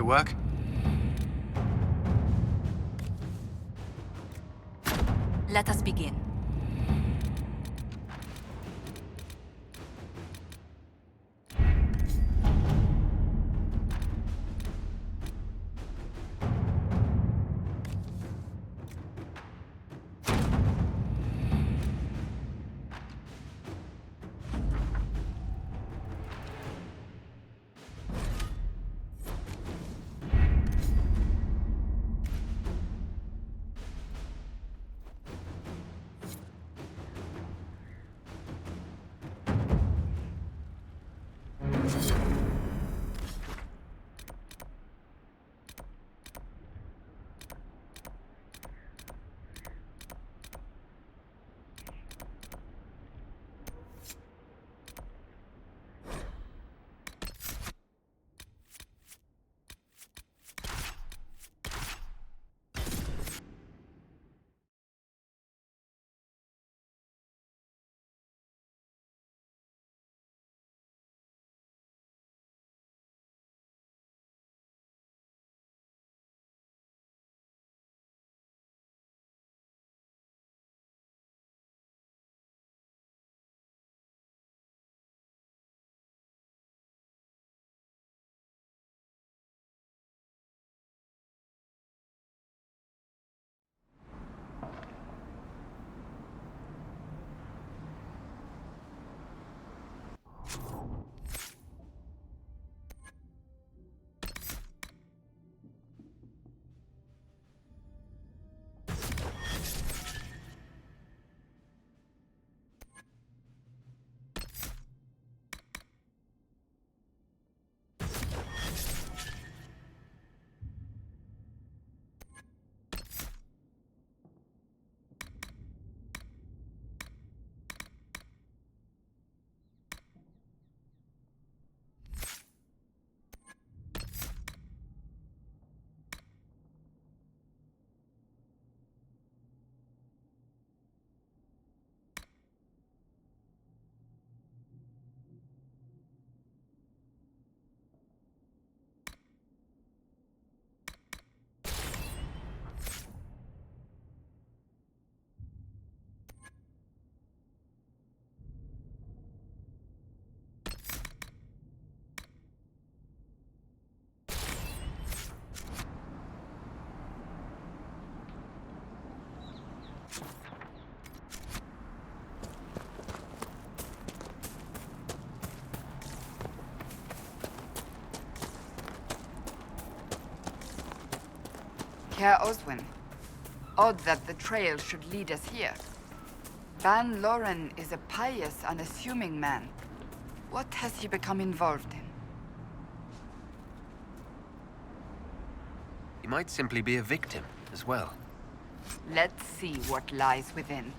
to work? Let us begin. Herr Oswin, odd that the trail should lead us here. Van Loren is a pious, unassuming man. What has he become involved in? He might simply be a victim as well. Let's see what lies within.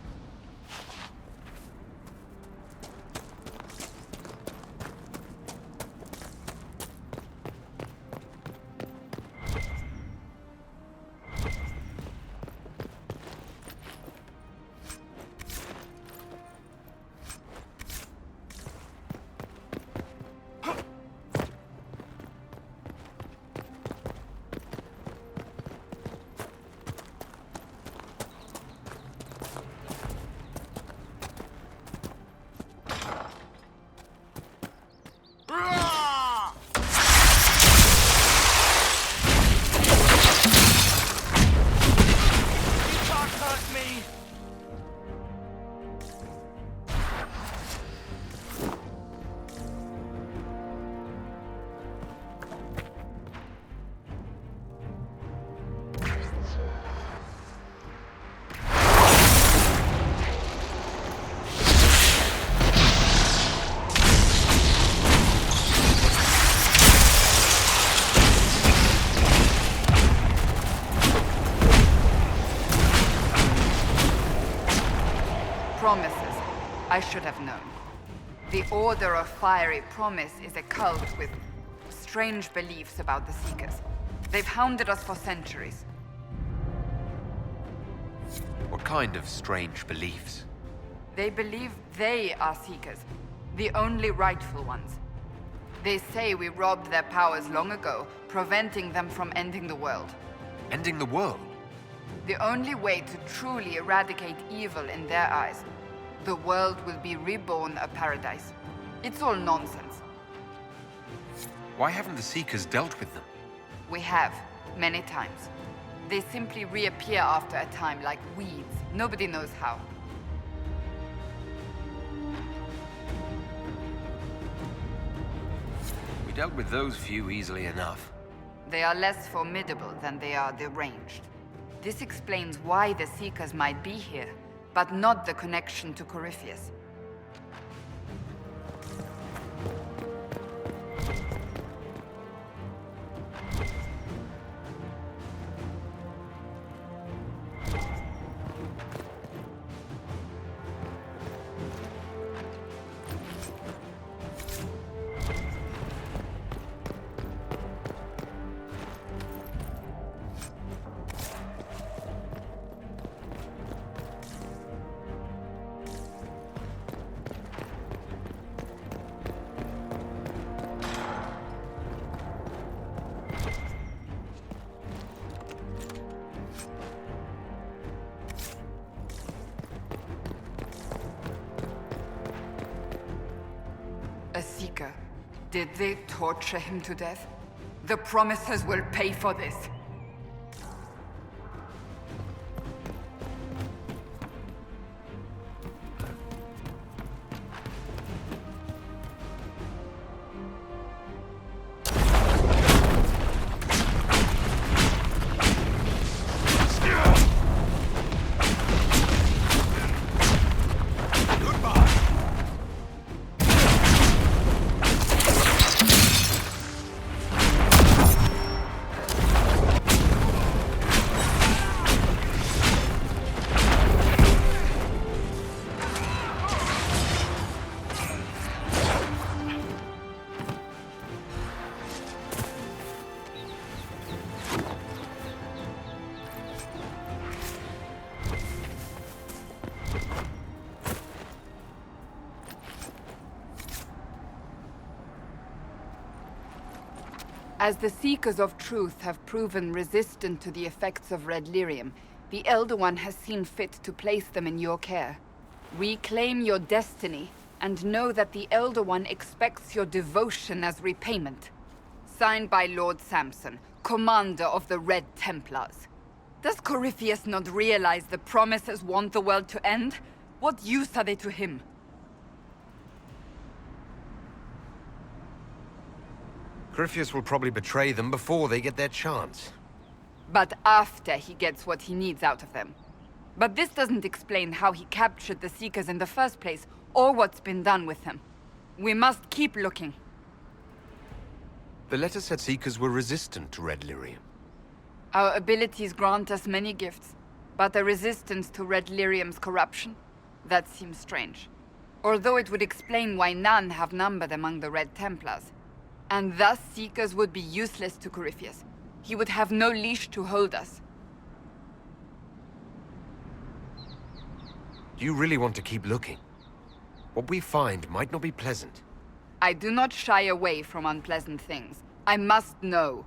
Promises. I should have known. The Order of Fiery Promise is a cult with strange beliefs about the Seekers. They've hounded us for centuries. What kind of strange beliefs? They believe they are Seekers, the only rightful ones. They say we robbed their powers long ago, preventing them from ending the world. Ending the world? The only way to truly eradicate evil in their eyes, the world will be reborn a paradise. It's all nonsense. Why haven't the Seekers dealt with them? We have, many times. They simply reappear after a time like weeds. Nobody knows how. We dealt with those few easily enough. They are less formidable than they are deranged. This explains why the Seekers might be here, but not the connection to Corypheus. A Seeker. Did they torture him to death? The Promisers will pay for this. As the Seekers of Truth have proven resistant to the effects of red lyrium, the Elder One has seen fit to place them in your care. Reclaim your destiny, and know that the Elder One expects your devotion as repayment. Signed by Lord Samson, Commander of the Red Templars. Does Corypheus not realize the Promisers want the world to end? What use are they to him? Corypheus will probably betray them before they get their chance. But after he gets what he needs out of them. But this doesn't explain how he captured the Seekers in the first place, or what's been done with them. We must keep looking. The letter said Seekers were resistant to red lyrium. Our abilities grant us many gifts, but a resistance to red lyrium's corruption? That seems strange. Although it would explain why none have numbered among the Red Templars. And thus Seekers would be useless to Corypheus. He would have no leash to hold us. Do you really want to keep looking? What we find might not be pleasant. I do not shy away from unpleasant things. I must know.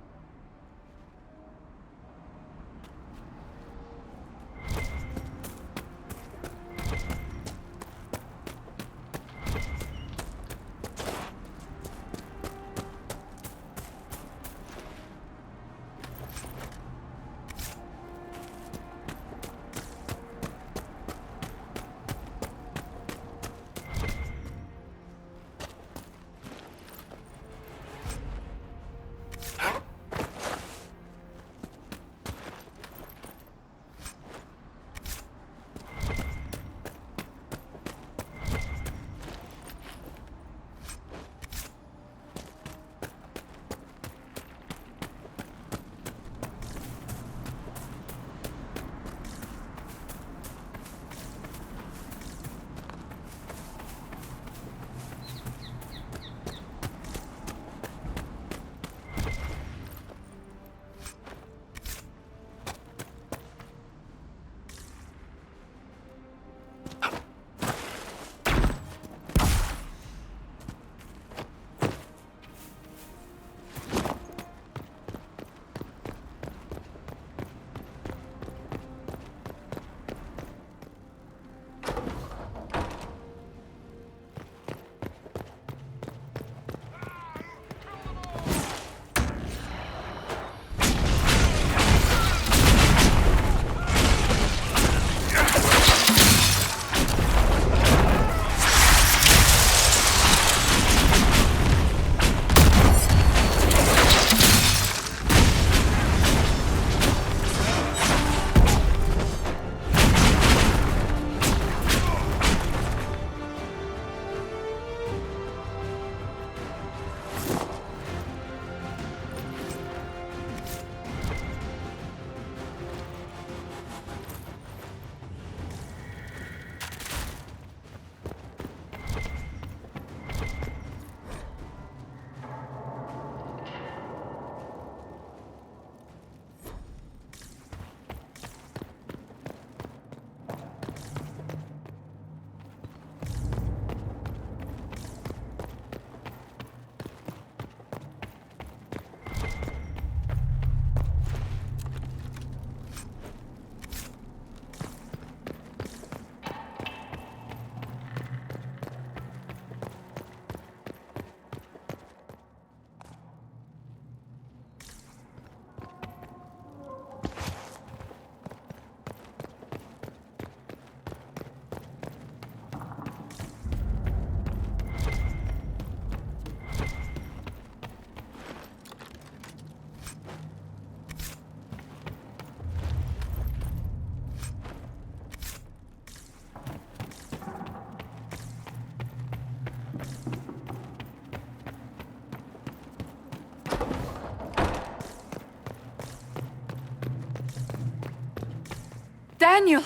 Daniel!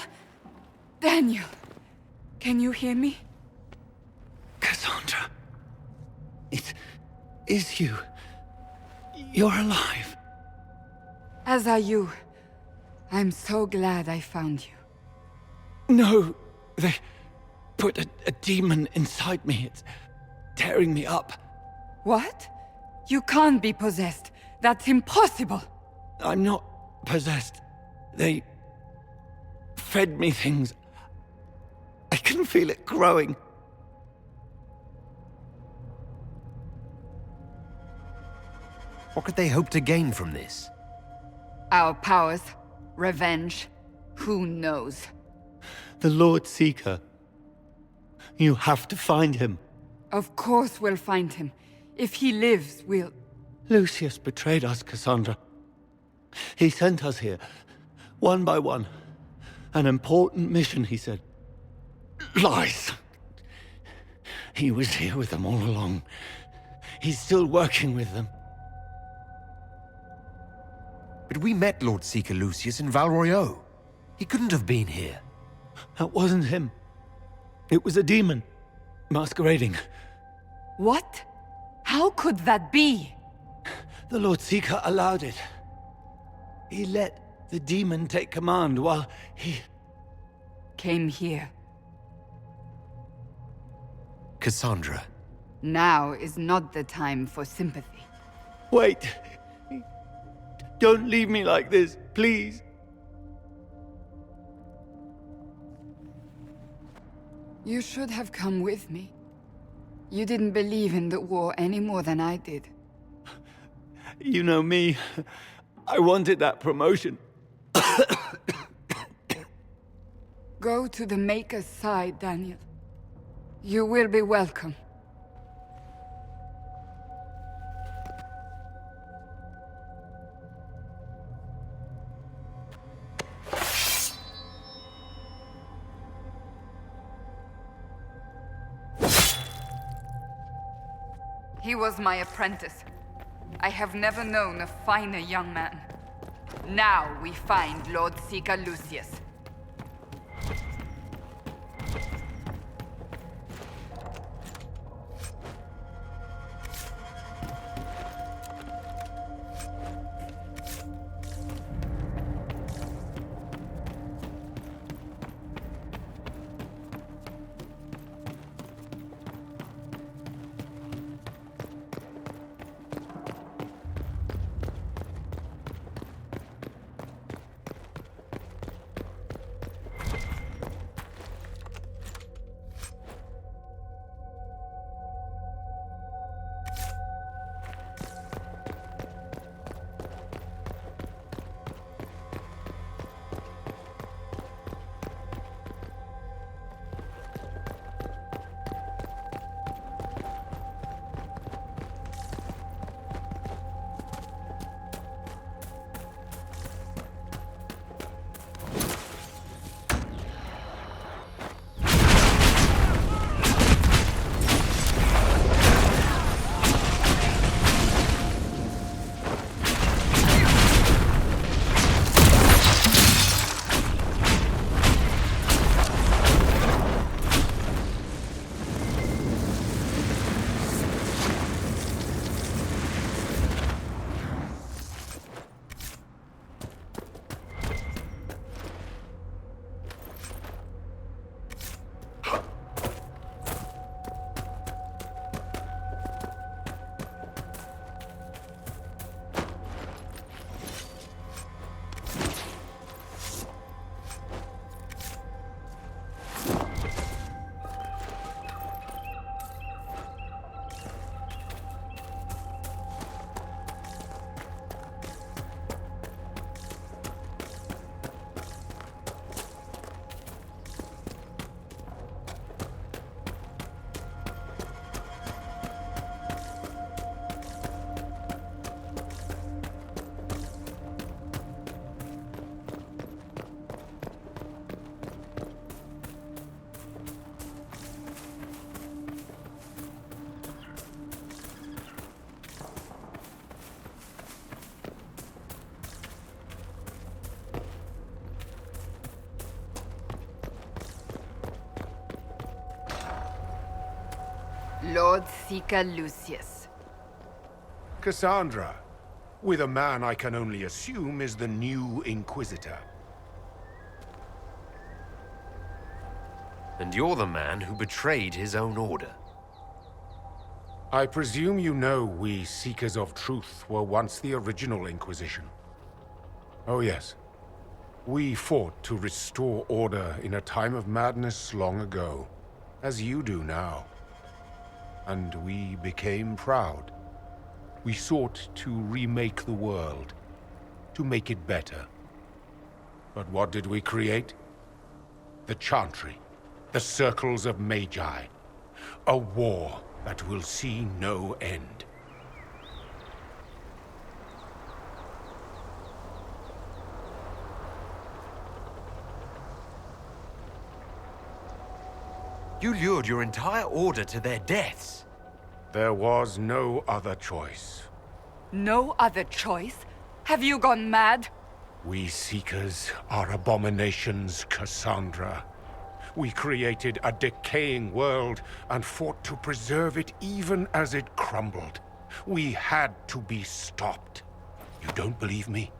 Daniel! Can you hear me? Cassandra. It is you. You're alive. As are you. I'm so glad I found you. No, they put a demon inside me. It's tearing me up. What? You can't be possessed. That's impossible. I'm not possessed. They fed me things. I can feel it growing. What could they hope to gain from this? Our powers, revenge, who knows? The Lord Seeker. You have to find him. Of course we'll find him. If he lives, we'll... Lucius betrayed us, Cassandra. He sent us here, one by one. An important mission, he said. Lies! He was here with them all along. He's still working with them. But we met Lord Seeker Lucius in Val Royeaux. He couldn't have been here. That wasn't him. It was a demon, masquerading. What? How could that be? The Lord Seeker allowed it. He let the demon take command while he... Came here. Cassandra. Now is not the time for sympathy. Wait! Don't leave me like this, please. You should have come with me. You didn't believe in the war any more than I did. You know me. I wanted that promotion. Go to the Maker's side, Daniel. You will be welcome. He was my apprentice. I have never known a finer young man. Now we find Lord Seeker Lucius. Lord Seeker Lucius. Cassandra, with a man I can only assume is the new Inquisitor. And you're the man who betrayed his own order. I presume you know we Seekers of Truth were once the original Inquisition. Oh yes. We fought to restore order in a time of madness long ago, as you do now. And we became proud. We sought to remake the world, to make it better. But what did we create? The Chantry, the Circles of Magi. A war that will see no end. You lured your entire order to their deaths. There was no other choice. No other choice? Have you gone mad? We Seekers are abominations, Cassandra. We created a decaying world and fought to preserve it even as it crumbled. We had to be stopped. You don't believe me?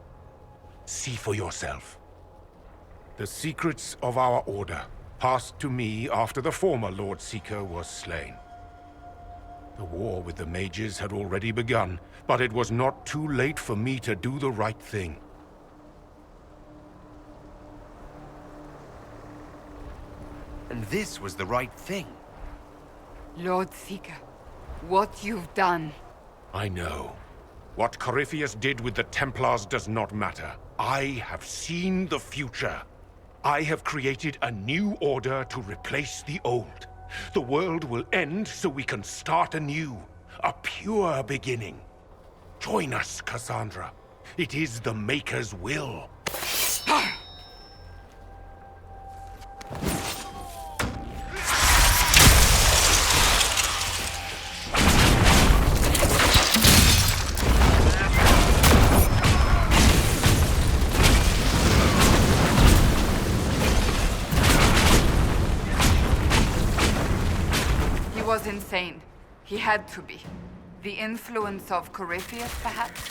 See for yourself. The secrets of our order passed to me after the former Lord Seeker was slain. The war with the mages had already begun, but it was not too late for me to do the right thing. And this was the right thing. Lord Seeker, what you've done. I know. What Corypheus did with the Templars does not matter. I have seen the future. I have created a new order to replace the old. The world will end so we can start anew. A pure beginning. Join us, Cassandra. It is the Maker's will. He was insane. He had to be. The influence of Corypheus, perhaps?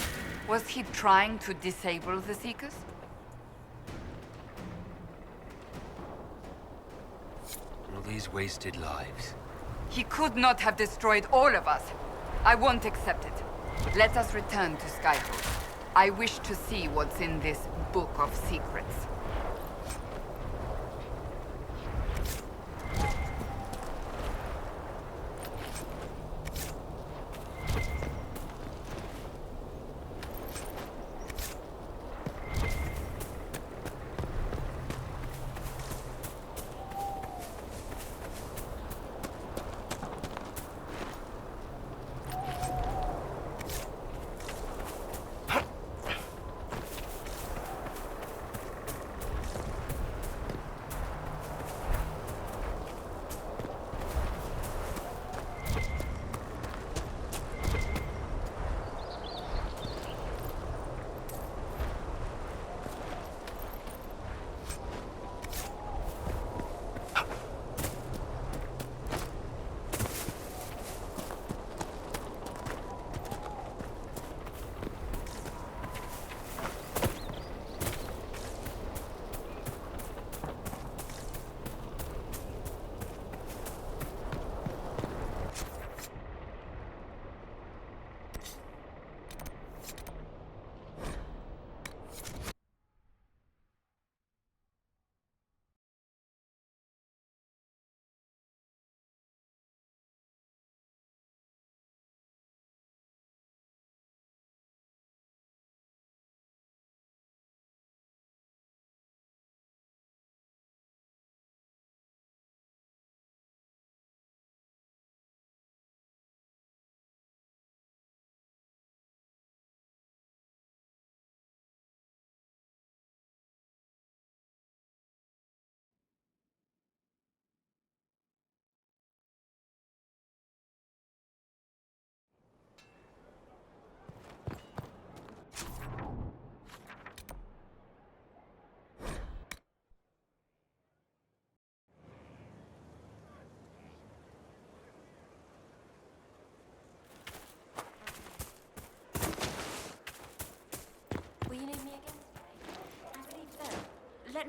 Was he trying to disable the Seekers? All these wasted lives. He could not have destroyed all of us. I won't accept it. Let us return to Skyhold. I wish to see what's in this Book of Secrets.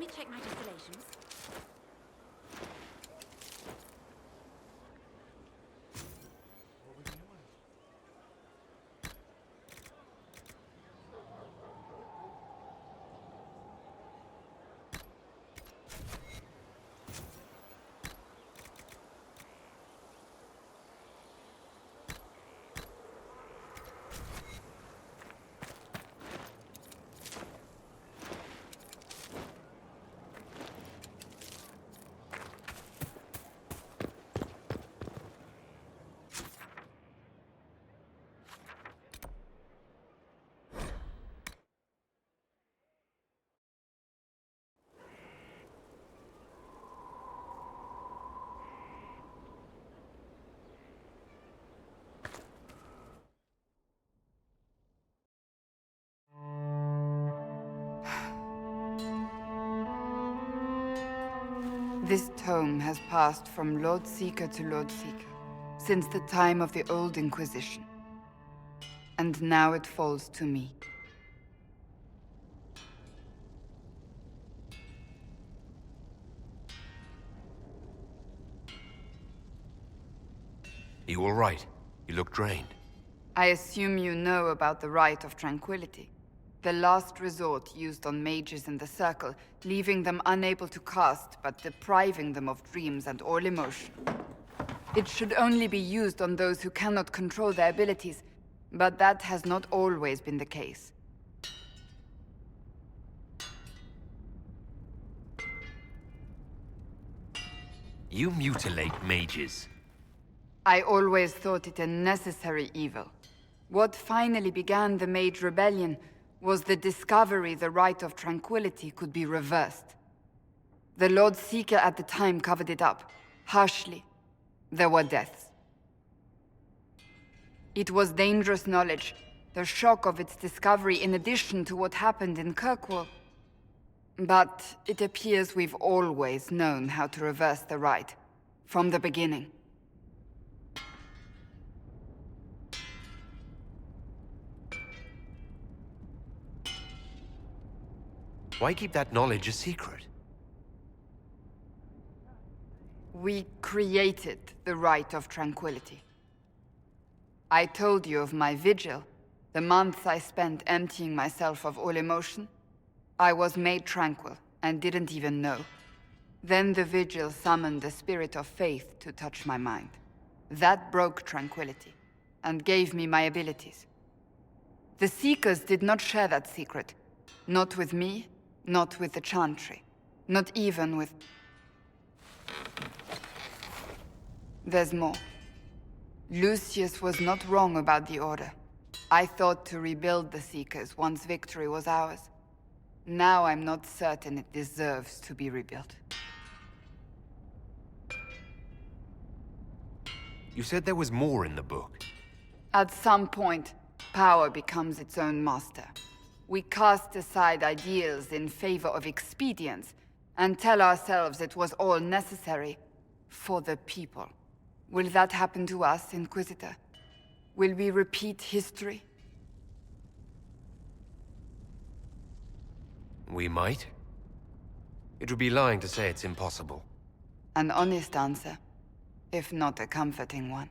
me check my distillations. This tome has passed from Lord Seeker to Lord Seeker since the time of the Old Inquisition. And now it falls to me. You all right? You look drained. I assume you know about the Rite of Tranquility. The last resort used on mages in the Circle, leaving them unable to cast, but depriving them of dreams and all emotion. It should only be used on those who cannot control their abilities, but that has not always been the case. You mutilate mages. I always thought it a necessary evil. What finally began the Mage Rebellion was the discovery the Rite of Tranquility could be reversed. The Lord Seeker at the time covered it up, harshly. There were deaths. It was dangerous knowledge, the shock of its discovery in addition to what happened in Kirkwall. But it appears we've always known how to reverse the Rite, from the beginning. Why keep that knowledge a secret? We created the Rite of Tranquility. I told you of my vigil, the months I spent emptying myself of all emotion. I was made tranquil and didn't even know. Then the vigil summoned the spirit of faith to touch my mind. That broke tranquility and gave me my abilities. The Seekers did not share that secret. Not with me, not with the Chantry, not even with... There's more. Lucius was not wrong about the Order. I thought to rebuild the Seekers once victory was ours. Now I'm not certain it deserves to be rebuilt. You said there was more in the book. At some point, power becomes its own master. We cast aside ideals in favor of expedience, and tell ourselves it was all necessary for the people. Will that happen to us, Inquisitor? Will we repeat history? We might. It would be lying to say it's impossible. An honest answer, if not a comforting one.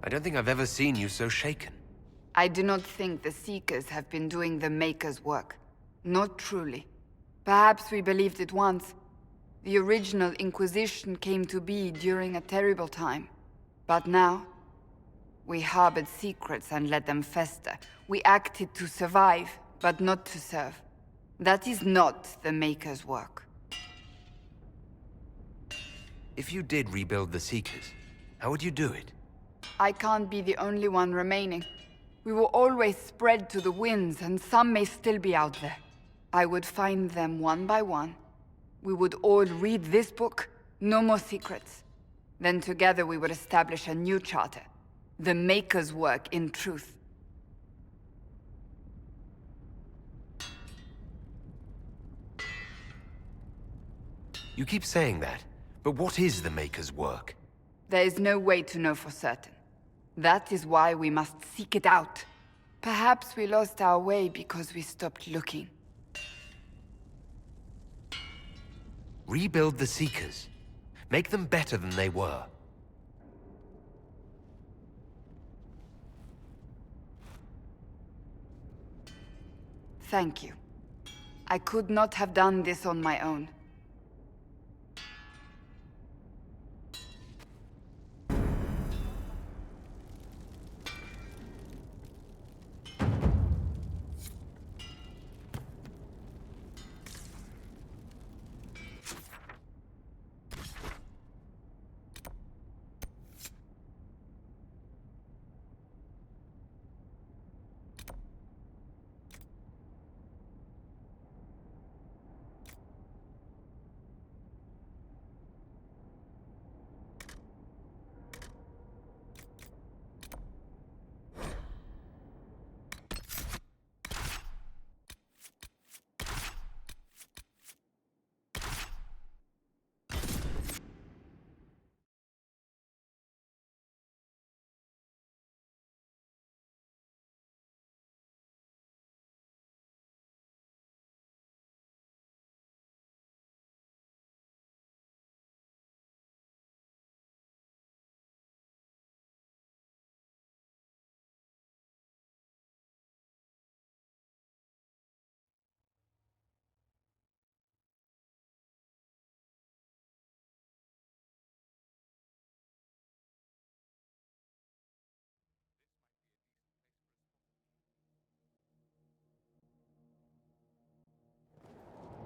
I don't think I've ever seen you so shaken. I do not think the Seekers have been doing the Maker's work. Not truly. Perhaps we believed it once. The original Inquisition came to be during a terrible time. But now, we harbored secrets and let them fester. We acted to survive, but not to serve. That is not the Maker's work. If you did rebuild the Seekers, how would you do it? I can't be the only one remaining. We will always spread to the winds, and some may still be out there. I would find them one by one. We would all read this book, no more secrets. Then together we would establish a new charter. The Maker's work in truth. You keep saying that, but what is the Maker's work? There is no way to know for certain. That is why we must seek it out. Perhaps we lost our way because we stopped looking. Rebuild the Seekers. Make them better than they were. Thank you. I could not have done this on my own.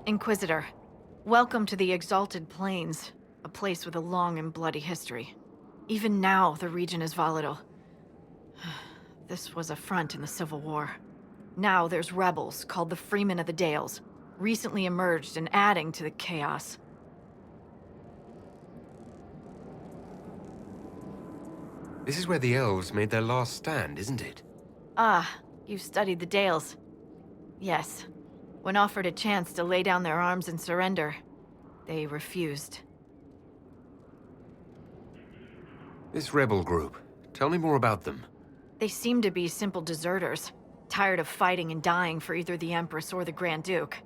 Inquisitor, welcome to the Exalted Plains, a place with a long and bloody history. Even now, the region is volatile. This was a front in the Civil War. Now there's rebels called the Freemen of the Dales, recently emerged and adding to the chaos. This is where the elves made their last stand, isn't it? Ah, you've studied the Dales. Yes. When offered a chance to lay down their arms and surrender, they refused. This rebel group. Tell me more about them. They seem to be simple deserters, tired of fighting and dying for either the Empress or the Grand Duke.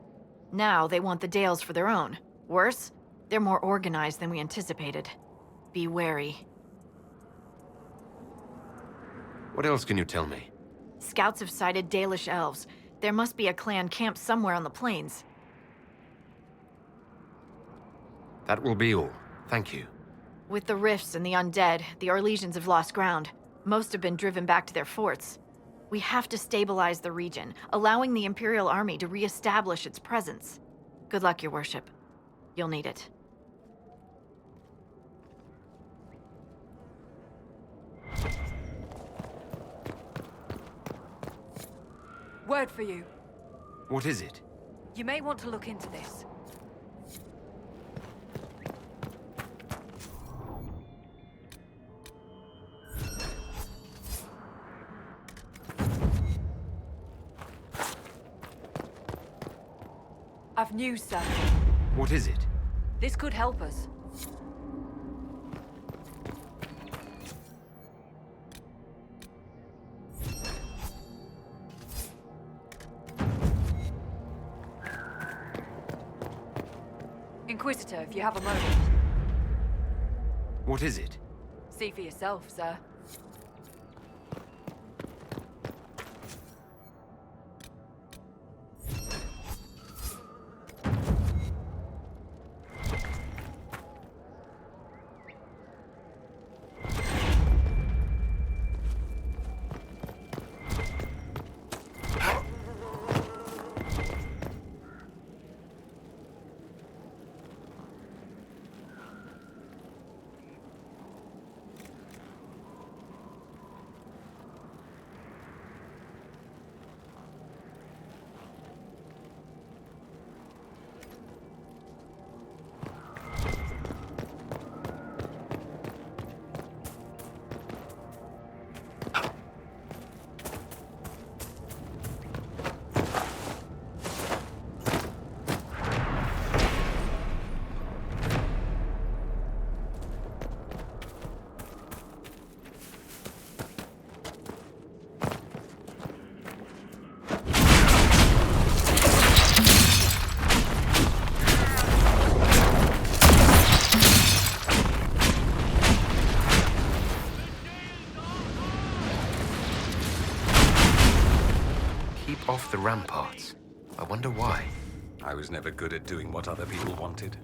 Now they want the Dales for their own. Worse, they're more organized than we anticipated. Be wary. What else can you tell me? Scouts have sighted Dalish elves. There must be a clan camped somewhere on the plains. That will be all. Thank you. With the rifts and the undead, the Orlesians have lost ground. Most have been driven back to their forts. We have to stabilize the region, allowing the Imperial Army to re-establish its presence. Good luck, Your Worship. You'll need it. Word for you. What is it? You may want to look into this. I've news, sir. What is it? This could help us. Inquisitor, if you have a moment. What is it? See for yourself, sir. keep off the ramparts. I wonder why. I was never good at doing what other people wanted.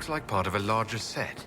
looks like part of a larger set.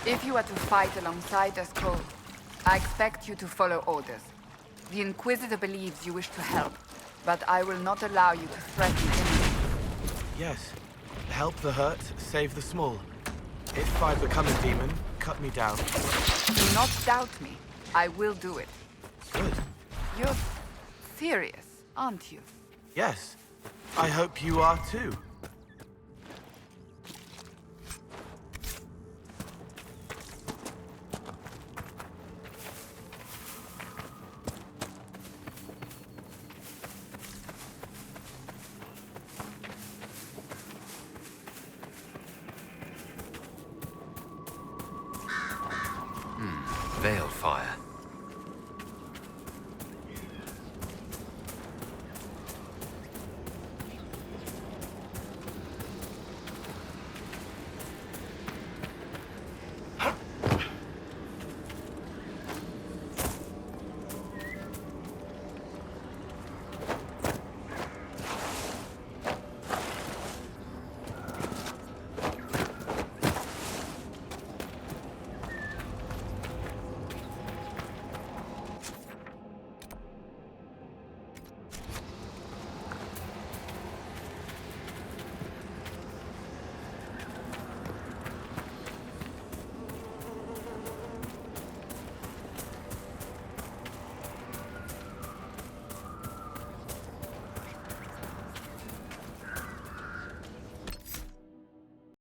If you are to fight alongside us, Cole, I expect you to follow orders. The Inquisitor believes you wish to help, but I will not allow you to threaten anyone. Yes. Help the hurt, save the small. If I become a demon, cut me down. Do not doubt me. I will do it. Good. You're serious, aren't you? Yes. I hope you are too. Veil fire.